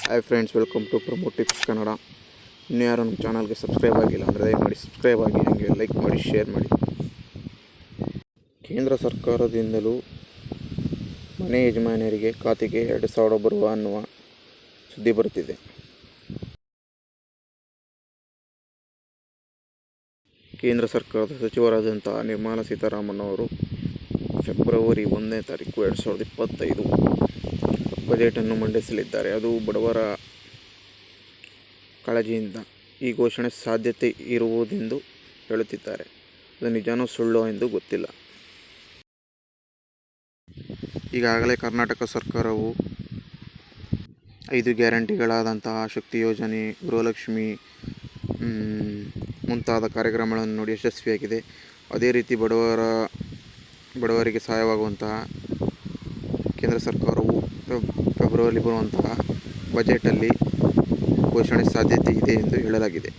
Hi friends, welcome to promote tips Kannada. ಇನ್ನೂ ಯಾರು ನಮ್ಮ ಚಾನಲ್ಗೆ ಸಬ್ಸ್ಕ್ರೈಬ್ ಆಗಿಲ್ಲ ಅಂದರೆ ದಯಮಾಡಿ ಸಬ್ಸ್ಕ್ರೈಬ್ ಆಗಿ, ಹಾಗೆ ಲೈಕ್ ಮಾಡಿ, ಶೇರ್ ಮಾಡಿ. ಕೇಂದ್ರ ಸರ್ಕಾರದಿಂದಲೂ ಮನೆ ಯಜಮಾನಿಯರಿಗೆ ಖಾತೆಗೆ 2,000 ಬರುವ ಅನ್ನುವ ಸುದ್ದಿ ಬರುತ್ತಿದೆ. ಕೇಂದ್ರ ಸರ್ಕಾರದ ಸಚಿವರಾದಂತಹ ನಿರ್ಮಲಾ ಸೀತಾರಾಮನ್ ಅವರು ಫೆಬ್ರವರಿ 1ನೇ ತಾರೀಕು 2025 ಬಜೆಟನ್ನು ಮಂಡಿಸಲಿದ್ದಾರೆ. ಅದು ಬಡವರ ಕಾಳಜಿಯಿಂದ ಈ ಘೋಷಣೆ ಸಾಧ್ಯತೆ ಇರುವುದೆಂದು ಹೇಳುತ್ತಿದ್ದಾರೆ. ಅದು ನಿಜನೋ ಸುಳ್ಳೋ ಎಂದು ಗೊತ್ತಿಲ್ಲ. ಈಗಾಗಲೇ ಕರ್ನಾಟಕ ಸರ್ಕಾರವು 5 ಗ್ಯಾರಂಟಿಗಳಾದಂತಹ ಶಕ್ತಿ ಯೋಜನೆ, ಗೃಹಲಕ್ಷ್ಮಿ ಮುಂತಾದ ಕಾರ್ಯಕ್ರಮಗಳನ್ನು ನೋಡಿ ಯಶಸ್ವಿಯಾಗಿದೆ. ಅದೇ ರೀತಿ ಬಡವರಿಗೆ ಸಹಾಯವಾಗುವಂತಹ ಕೇಂದ್ರ ಸರ್ಕಾರವು ಫೆಬ್ರವರಿ ಬರುವಂತಹ ಬಜೆಟಲ್ಲಿ ಘೋಷಣೆ ಸಾಧ್ಯತೆ ಇದೆ ಎಂದು ಹೇಳಲಾಗಿದೆ.